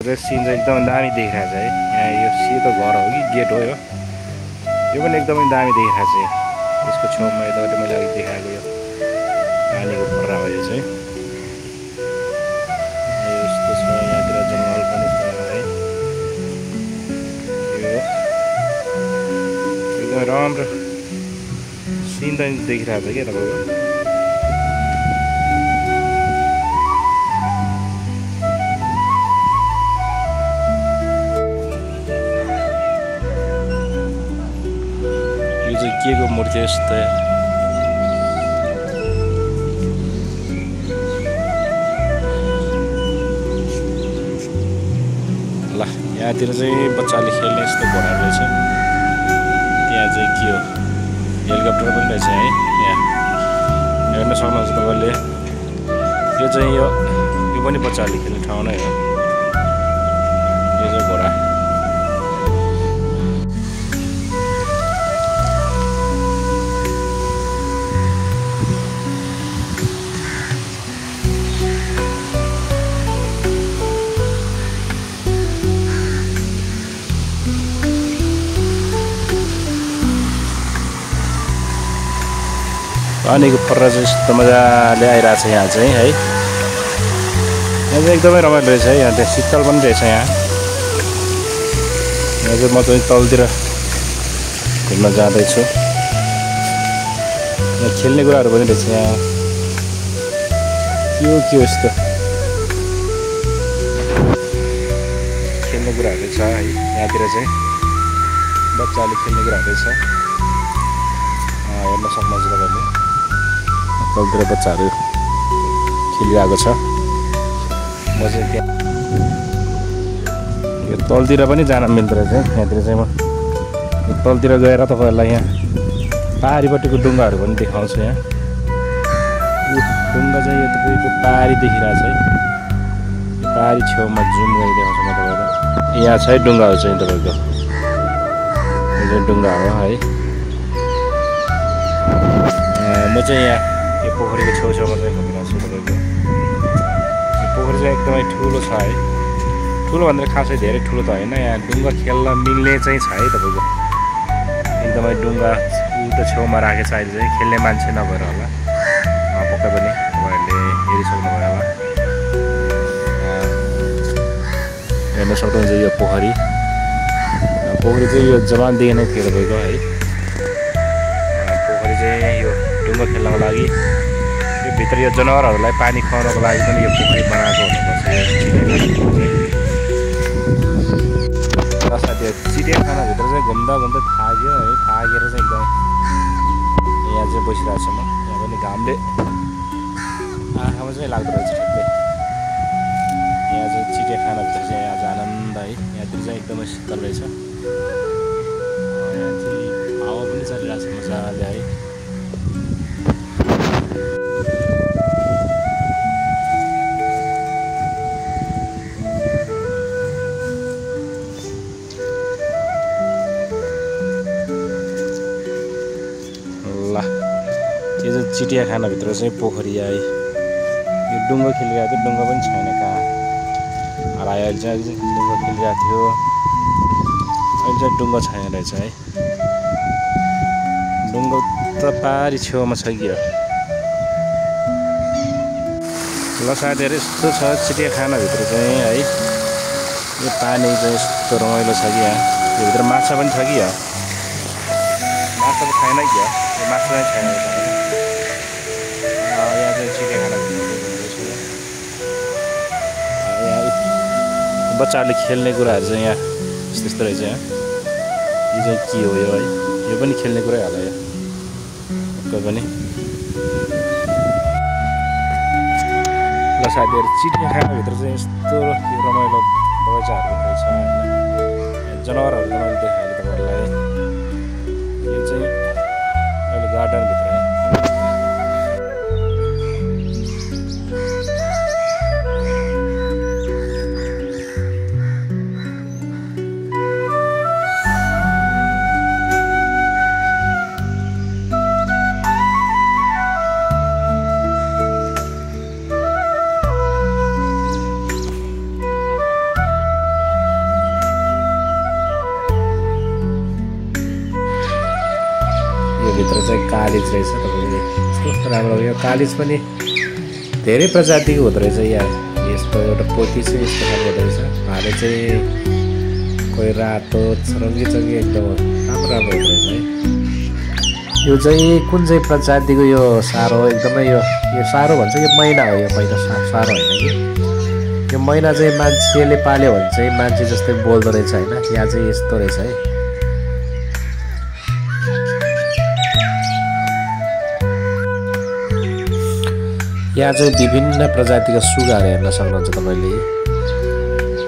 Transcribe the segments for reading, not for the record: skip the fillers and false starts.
भित्र सिन चाहिँ एकदमै दामी देखिरहेको छ है। यहाँ यो सेतो घर हो कि गेट हो यो पनि एकदमै दामी देखिरहेको छ। यसको छेउमा यतापट्टि मैले अघि देखाएको यो पानीको पर्रा हो यो चाहिँ। यस्तो छ यहाँतिर जङ्गल पनि छ है। यो एकदमै राम्रो सिन त देखिरहेको छ क्या तपाईँको। के को मूर्ति यस्तो ल यहाँतिर चाहिँ बच्चाले खेल्ने यस्तो घोडाहरू रहेछ। त्यहाँ चाहिँ के हो हेलिकप्टर पनि रहेछ है। यहाँ हेर्न सक्नुहुन्छ तपाईँले। यो चाहिँ यो पनि बच्चाहरूले खेल्ने ठाउँ नै हो। यो चाहिँ घोडा। पानीको पर्रा चाहिँ यस्तो मजाले आइरहेको छ यहाँ चाहिँ है। यहाँ चाहिँ एकदमै रमाइलो रहेछ है। यहाँ चाहिँ शीतल पनि रहेछ। यहाँ चाहिँ म चाहिँ तलतिर घुम्न जाँदैछु। यहाँ खेल्ने कुराहरू पनि रहेछ। यहाँ के हो यस्तो खेल्ने कुराहरू रहेछ है। यहाँतिर चाहिँ बच्चाले खेल्ने कुराहरू रहेछ। हेर्न सक्नुहुन्छ तपाईँले। तलतिर बच्चाहरू खेलिरहेको छ। म चाहिँ त्यहाँ यो तलतिर पनि जान मिल्दो रहेछ। यहाँतिर चाहिँ म तलतिर गएर तपाईँहरूलाई यहाँ पाहाडीपट्टिको डुङ्गाहरू पनि देखाउँछु। यहाँ डुङ्गा चाहिँ यो तपाईँको पाहाडी देखिरहेको छ है। पाहाडी छेउमा जुम गरेर देखाउँछु म तपाईँलाई। यहाँ छ है डुङ्गाहरू चाहिँ तपाईँको। यो चाहिँ डुङ्गा हो है। म चाहिँ यहाँ यो पोखरीको छेउछाउमा चाहिँ घुमिरहेको छु तपाईँको। यो पोखरी चाहिँ एकदमै ठुलो छ है। ठुलो भन्दा खासै धेरै ठुलो त होइन। यहाँ डुङ्गा खेल्न मिल्ने चाहिँ छ है तपाईँको। एकदमै डुङ्गा उता छेउमा राखेको छ। अहिले चाहिँ खेल्ने मान्छे नभएर होला पक्कै पनि तपाईँहरूले हेरिसक्नुभयो होला। हेर्न सक्नुहुन्छ यो पोखरी। पोखरी चाहिँ यो जमानदेखि नै थियो तपाईँको है। पोखरी चाहिँ यो डुङ्गा खेल्नको लागि यो भित्र यो जनावरहरूलाई पानी खुवाउनको लागि पनि यो पोखरी बनाएको हुनुपर्छ। र साथीहरू चिडियाखानाभित्र चाहिँ घुम्दा थाक्यो है। थाकेर चाहिँ एकदमै यहाँ चाहिँ बसिरहेको छु म। यहाँ पनि घामले आँखामा चाहिँ लाग्दो रहेछ ठ्याक्कै। यहाँ चाहिँ चिडियाखानाभित्र चाहिँ यहाँ चाहिँ आनन्द है। यहाँतिर चाहिँ एकदमै शीतल रहेछ। यहाँ चाहिँ हावा पनि चलिरहेको छ मजाले है। यो चाहिँ चिडियाखानाभित्र चाहिँ पोखरी आयो। यो डुङ्गा खेलिरहेको थियो। डुङ्गा पनि छैन कहाँ हरायो। अहिले चाहिँ डुङ्गा खेलिरहेको थियो। अहिले चाहिँ डुङ्गा छैन रहेछ है। डुङ्गा त पाहाडी छेउमा छ कि ल साथीहरू यस्तो छ चिडियाखानाभित्र चाहिँ है। यो पानी चाहिँ यस्तो रमाइलो छ कि यहाँ। यो भित्र माछा पनि छ कि यहाँ। माछा त छैन कि यो माछा चाहिँ छैन रहेछ। यहाँ चाहिँ चिडियाखानाभित्र बच्चाहरूले खेल्ने कुराहरू चाहिँ यहाँ यस्तो रहेछ। यहाँ यो चाहिँ के हो यो है। यो पनि खेल्ने कुरै होला यो पक्कै पनि। ल साथीहरू चिडियाखानाभित्र चाहिँ यस्तो रमाइलो बगैँचाहरू पनि रहेछ होइन। जनावरहरू मैले देखाएँ तपाईँहरूलाई। यो चाहिँ अहिले गार्डनभित्र है। चाहिँ कालिज रहेछ तपाईँले कस्तो राम्रो यो कालिज पनि धेरै प्रजातिको हुँदो रहेछ यहाँ यस्तो एउटा पोथी चाहिँ यस्तो खालको हुँदो रहेछ भाले चाहिँ कोही रातो रङ्गी एकदम राम्रो राम्रो हुँदो रहेछ है यो चाहिँ कुन चाहिँ प्रजातिको यो सारो एकदमै यो सारो भन्छ यो मैना हो यो मैना सारो होइन कि यो मैना चाहिँ मान्छेले पाल्यो भने चाहिँ मान्छे जस्तै बोल्दो रहेछ होइन यहाँ चाहिँ यस्तो रहेछ है यहाँ चाहिँ विभिन्न प्रजातिका सुगाहरू हेर्न सक्नुहुन्छ तपाईँले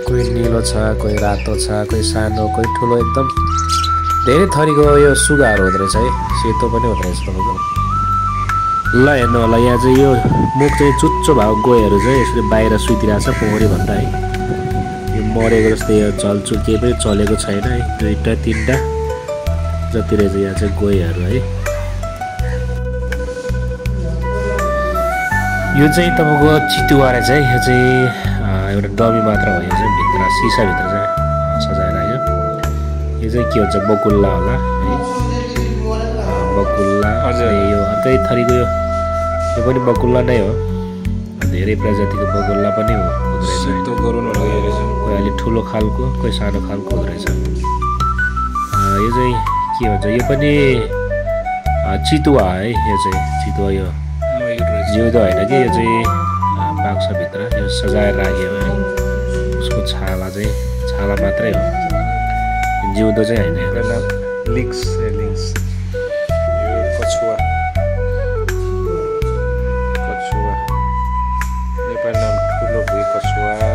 कोही निलो छ कोही रातो छ कोही सानो कोही ठुलो एकदम धेरै थरीको यो सुगाहरू हुँदो रहेछ है सेतो पनि हुँदो रहेछ तपाईँको ल हेर्नु होला यहाँ चाहिँ यो मुख चाहिँ चुच्चो भएको गोहीहरू चाहिँ यसरी बाहिर सुतिरहेको छ पोखरी भन्दा है यो मरेको जस्तै यो चल्चु केही पनि चलेको छैन है 2टा 3टा जति रहेछ यहाँ चाहिँ गोहीहरू है यो चाहिँ तपाईँको चितुवा रहेछ है यो चाहिँ एउटा डमी मात्र हो यो चाहिँ भित्र सिसाभित्र चाहिँ सजाएर आयो यो चाहिँ के हुन्छ बकुल्ला होला है बकुल्ला यो अर्कै थरीको यो पनि बकुल्ला नै हो धेरै प्रजातिको बकुल्ला पनि हुँदो रहेछ कोही अलिक ठुलो खालको कोही सानो खालको हुँदो रहेछ यो चाहिँ के भन्छ यो पनि चितुवा है यो चाहिँ चितुवा यो जिउँदो होइन कि यो चाहिँ बाक्सभित्र यो सजाएर राख्यो है उसको छाला मात्रै हो जिउँदो चाहिँ होइन लिङ्क्स यो कछुवा नेपाली नाम ठुलो भुइँ कछुवा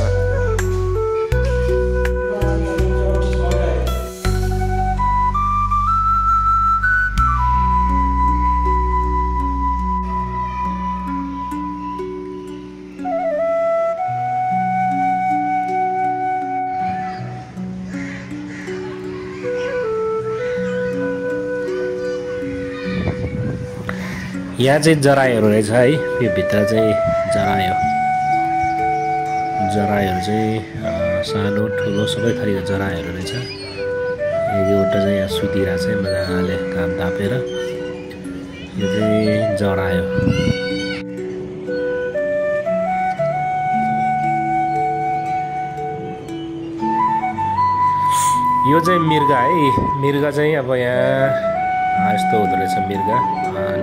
यहाँ चाहिँ जरायोहरू रहेछ है यो भित्र चाहिँ जरायोहरू चाहिँ सानो ठुलो सबै थरीको जरायोहरू रहेछ एउटा चाहिँ यहाँ सुतिरहेको छ मजाले घाम तापेर यो चाहिँ जरायो यो चाहिँ मिर्गा है मिर्गा चाहिँ अब यहाँ यस्तो हुँदो रहेछ मिर्गा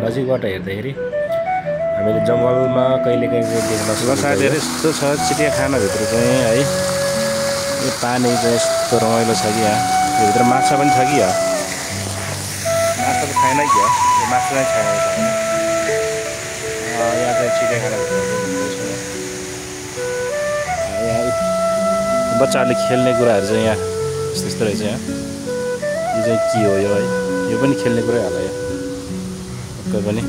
नजिकबाट हेर्दाखेरि हामीले जङ्गलमा कहिलेकाहीँ देख्न सक्छौँ साथीहरू यस्तो छ चिडियाखानाभित्र चाहिँ है यो पानी चाहिँ यस्तो रमाइलो छ कि यहाँ योभित्र माछा पनि छ कि यहाँ माछा त छैन कि यो माछा चाहिँ छैन यहाँ चाहिँ चिडियाखानाभित्र यहाँ बच्चाहरूले खेल्ने कुराहरू चाहिँ यहाँ यस्तो रहेछ यहाँ यो चाहिँ के हो यो है यो पनि खेल्ने कुरै होला यो पक्कै पनि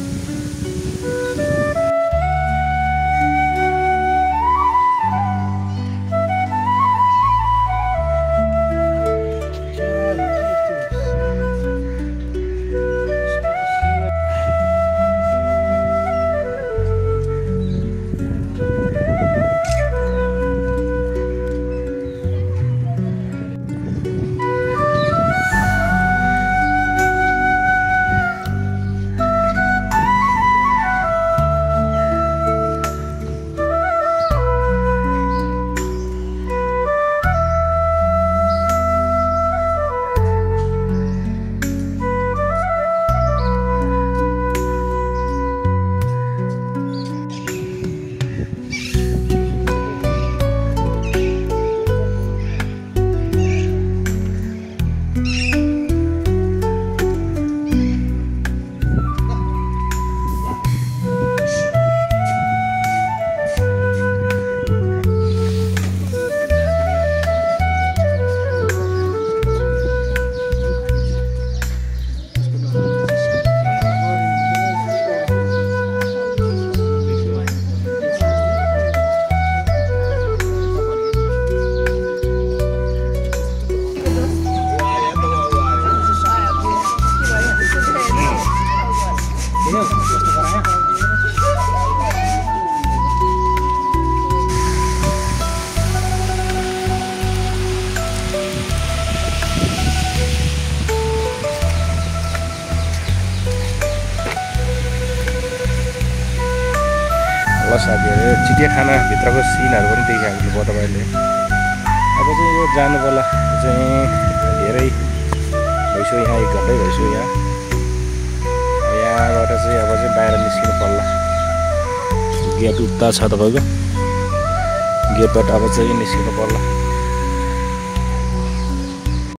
ल साथीहरू चिडियाखाना भित्रको सिनहरू पनि देखाएको भयो तपाईँले। अब चाहिँ यो जानु पर्ला चाहिँ धेरै भइसक्यो, यहाँ 1 घन्टै भइसक्यो। यहाँबाट चाहिँ अब चाहिँ बाहिर निस्किनु पर्ला। गेट उता छ तपाईँको, गेटबाट अब चाहिँ निस्किनु पर्ला।